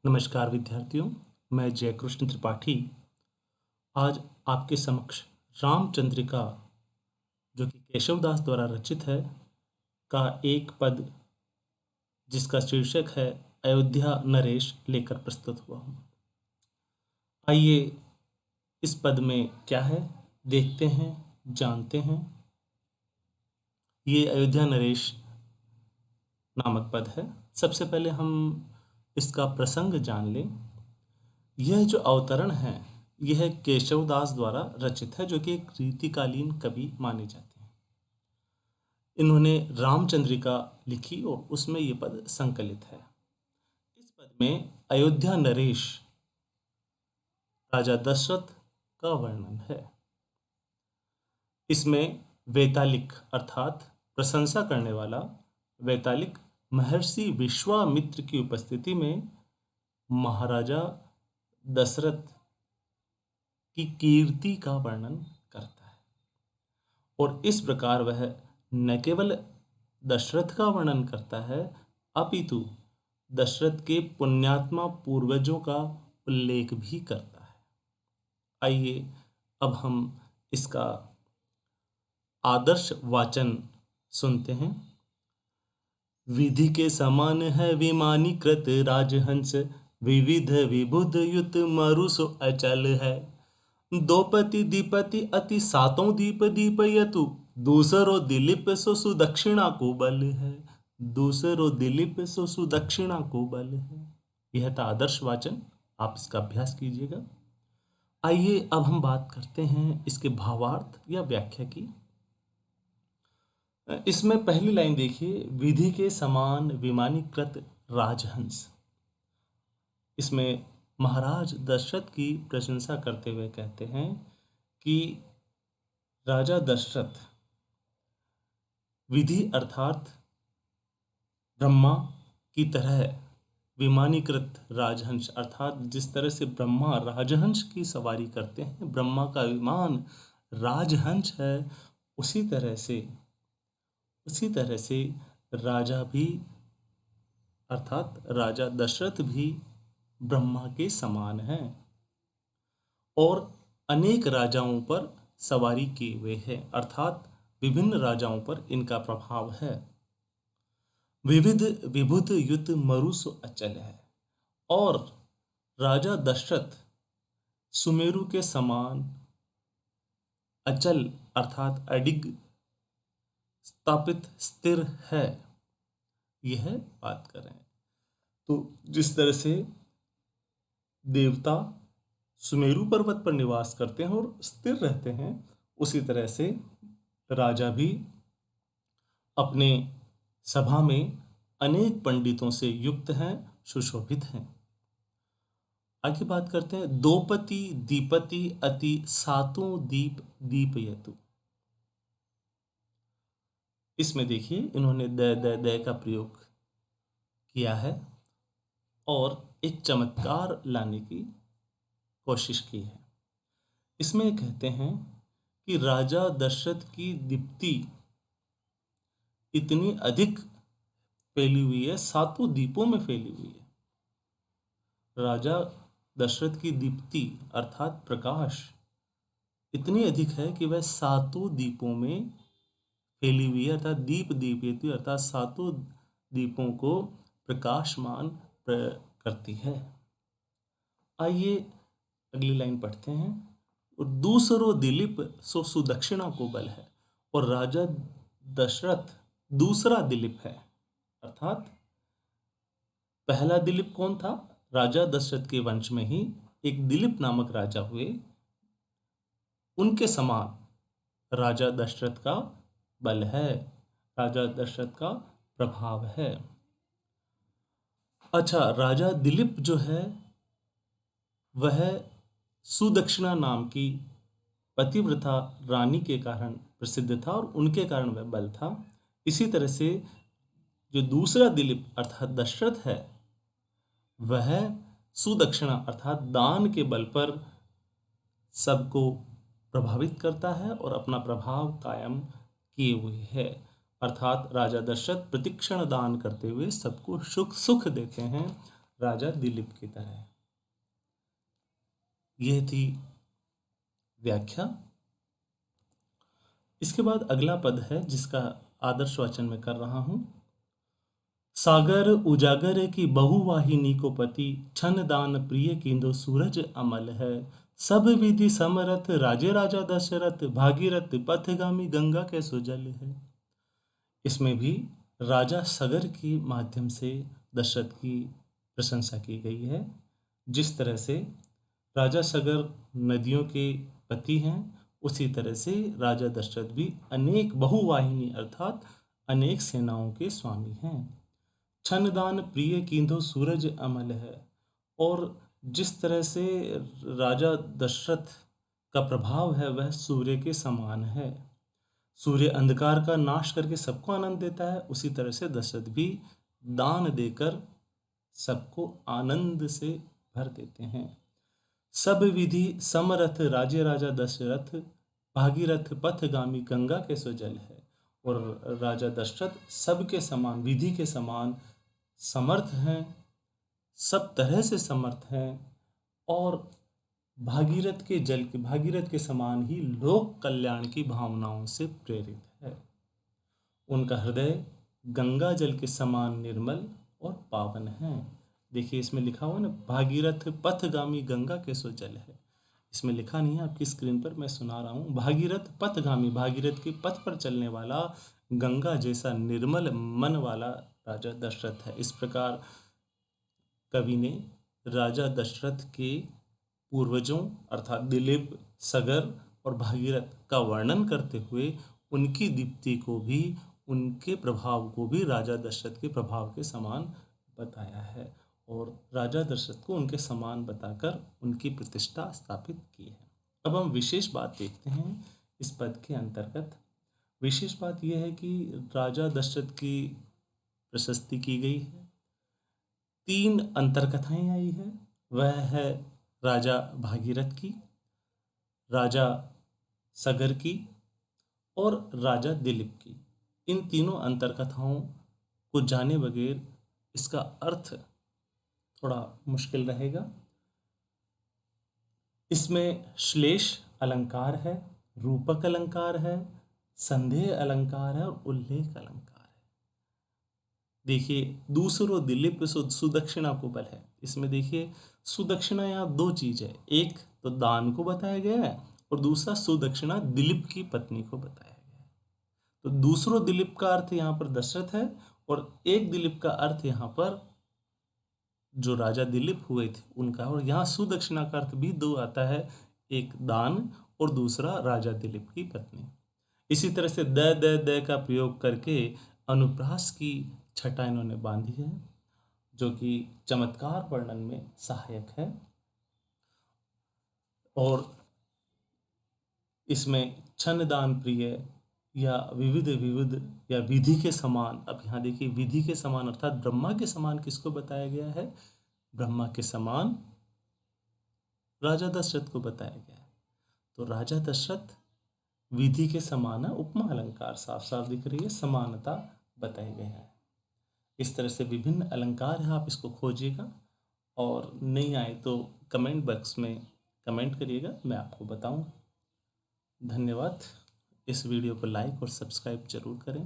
नमस्कार विद्यार्थियों, मैं जयकृष्ण त्रिपाठी आज आपके समक्ष रामचंद्रिका जो कि केशवदास द्वारा रचित है का एक पद जिसका शीर्षक है अयोध्या नरेश लेकर प्रस्तुत हुआ हूँ। आइए इस पद में क्या है देखते हैं, जानते हैं। ये अयोध्या नरेश नामक पद है। सबसे पहले हम इसका प्रसंग जान लें। यह जो अवतरण है यह केशवदास द्वारा रचित है, जो कि एक रीतिकालीन कवि माने जाते हैं। इन्होंने रामचंद्रिका लिखी और उसमें ये पद संकलित है। इस पद में अयोध्या नरेश राजा दशरथ का वर्णन है। इसमें वैतालिक अर्थात प्रशंसा करने वाला वैतालिक महर्षि विश्वामित्र की उपस्थिति में महाराजा दशरथ की कीर्ति का वर्णन करता है। और इस प्रकार वह न केवल दशरथ का वर्णन करता है अपितु दशरथ के पुण्यात्मा पूर्वजों का उल्लेख भी करता है। आइए अब हम इसका आदर्श वाचन सुनते हैं। विधि के समान है विमानीकृत राजहंस, विविध विबुध युत मरुसो अचल है। दोपति दीपति अति सातों दीप दीपयतु, दूसरो दिलीप सो सुदक्षिणा को बल है। दूसरो दिलीप सो सुदक्षिणा को बल है। यह था आदर्श वाचन, आप इसका अभ्यास कीजिएगा। आइए अब हम बात करते हैं इसके भावार्थ या व्याख्या की। इसमें पहली लाइन देखिए, विधि के समान विमानीकृत राजहंस। इसमें महाराज दशरथ की प्रशंसा करते हुए कहते हैं कि राजा दशरथ विधि अर्थात ब्रह्मा की तरह विमानीकृत राजहंस अर्थात जिस तरह से ब्रह्मा राजहंस की सवारी करते हैं, ब्रह्मा का विमान राजहंस है, उसी तरह से राजा भी अर्थात राजा दशरथ भी ब्रह्मा के समान हैं और अनेक राजाओं पर सवारी किए हुए हैं, अर्थात विभिन्न राजाओं पर इनका प्रभाव है। विविध विभुत युत मरुस अचल है और राजा दशरथ सुमेरु के समान अचल अर्थात अडिग स्थापित स्थिर है। यह बात करें तो जिस तरह से देवता सुमेरु पर्वत पर निवास करते हैं और स्थिर रहते हैं, उसी तरह से राजा भी अपने सभा में अनेक पंडितों से युक्त हैं, सुशोभित हैं। आगे बात करते हैं, दोपति दीपति अति सातों दीप दीपयतु। इसमें देखिए इन्होंने द का प्रयोग किया है और एक चमत्कार लाने की कोशिश की है। इसमें कहते हैं कि राजा दशरथ की दीप्ति इतनी अधिक फैली हुई है, सातों दीपों में फैली हुई है। राजा दशरथ की दीप्ति अर्थात प्रकाश इतनी अधिक है कि वह सातों दीपों में फैली हुई है, अर्थात दीप दीपयति अर्थात सातों दीपों को प्रकाशमान करती है। आइए अगली लाइन पढ़ते हैं। और दूसरो दिलीप सो सुदक्षिणा को बल है और राजा दशरथ दूसरा दिलीप है, अर्थात पहला दिलीप कौन था? राजा दशरथ के वंश में ही एक दिलीप नामक राजा हुए, उनके समान राजा दशरथ का बल है, राजा दशरथ का प्रभाव है। अच्छा, राजा दिलीप जो है वह सुदक्षिणा नाम की पतिव्रता रानी के कारण प्रसिद्ध था और उनके कारण वह बल था। इसी तरह से जो दूसरा दिलीप अर्थात दशरथ है वह सुदक्षिणा अर्थात दान के बल पर सबको प्रभावित करता है और अपना प्रभाव कायम किए हुए है, अर्थात राजा दशरथ प्रतिक्षण दान करते हुए सबको सुख देते हैं। राजा दिलीप की तरह। यह थी व्याख्या। इसके बाद अगला पद है जिसका आदर्श वाचन में कर रहा हूं। सागर उजागर की बहुवाहिनी को पति, छन दान प्रिय किंदो सूरज अमल है। सब विधि समरथ राजे राजा दशरथ, भागीरथ पथगामी गंगा के सुजल है। इसमें भी राजा सगर के माध्यम से दशरथ की प्रशंसा की गई है। जिस तरह से राजा सगर नदियों के पति हैं, उसी तरह से राजा दशरथ भी अनेक बहुवाहिनी अर्थात अनेक सेनाओं के स्वामी हैं। छनदान प्रिय कींधो सूरज अमल है। और जिस तरह से राजा दशरथ का प्रभाव है वह सूर्य के समान है। सूर्य अंधकार का नाश करके सबको आनंद देता है, उसी तरह से दशरथ भी दान देकर सबको आनंद से भर देते हैं। सब विधि समरथ राजे राजा दशरथ, भागीरथ पथगामी गंगा के सुजल है। और राजा दशरथ सबके समान, विधि के समान समर्थ हैं, सब तरह से समर्थ हैं और भागीरथ के समान ही लोक कल्याण की भावनाओं से प्रेरित है। उनका हृदय गंगा जल के समान निर्मल और पावन है। देखिए इसमें लिखा हुआ ना, भागीरथ पथगामी गंगा के सो जल है। इसमें लिखा नहीं है, आपकी स्क्रीन पर मैं सुना रहा हूँ। भागीरथ पथगामी, भागीरथ के पथ पर चलने वाला, गंगा जैसा निर्मल मन वाला राजा दशरथ है। इस प्रकार कवि ने राजा दशरथ के पूर्वजों अर्थात दिलीप, सगर और भागीरथ का वर्णन करते हुए उनकी दीप्ति को भी, उनके प्रभाव को भी राजा दशरथ के प्रभाव के समान बताया है और राजा दशरथ को उनके समान बताकर उनकी प्रतिष्ठा स्थापित की है। अब हम विशेष बात देखते हैं इस पद के अंतर्गत। विशेष बात यह है कि राजा दशरथ की प्रशस्ति की गई है। 3 अंतरकथाएं आई है। वह है राजा भागीरथ की, राजा सगर की और राजा दिलीप की। इन तीनों अंतरकथाओं को जाने बगैर इसका अर्थ थोड़ा मुश्किल रहेगा। इसमें श्लेष अलंकार है, रूपक अलंकार है, संदेह अलंकार है और उल्लेख अलंकार है। देखिए दूसरो दिलीप सुदक्षिणा को बल है। इसमें देखिए सुदक्षिणा यहाँ 2 चीज है, एक तो दान को बताया गया है और दूसरा सुदक्षिणा दिलीप की पत्नी को बताया गया है। तो दूसरो दिलीप का अर्थ यहाँ पर दशरथ है और एक दिलीप का अर्थ यहाँ पर जो राजा दिलीप हुए थे उनका। और यहाँ सुदक्षिणा का अर्थ भी 2 आता है, एक दान और दूसरा राजा दिलीप की पत्नी। इसी तरह से द का प्रयोग करके अनुप्रास की छटा इन्होंने बांधी है, जो कि चमत्कार वर्णन में सहायक है। और इसमें छन दान प्रिय या विविध या विधि के समान, अब यहाँ देखिए विधि के समान अर्थात ब्रह्मा के समान किसको बताया गया है? ब्रह्मा के समान राजा दशरथ को बताया गया है। तो राजा दशरथ विधि के समान है, उपमा अलंकार साफ साफ दिख रही है, समानता बताई गई है। इस तरह से विभिन्न अलंकार है, आप इसको खोजिएगा और नहीं आए तो कमेंट बॉक्स में कमेंट करिएगा, मैं आपको बताऊंगा। धन्यवाद। इस वीडियो को लाइक और सब्सक्राइब जरूर करें।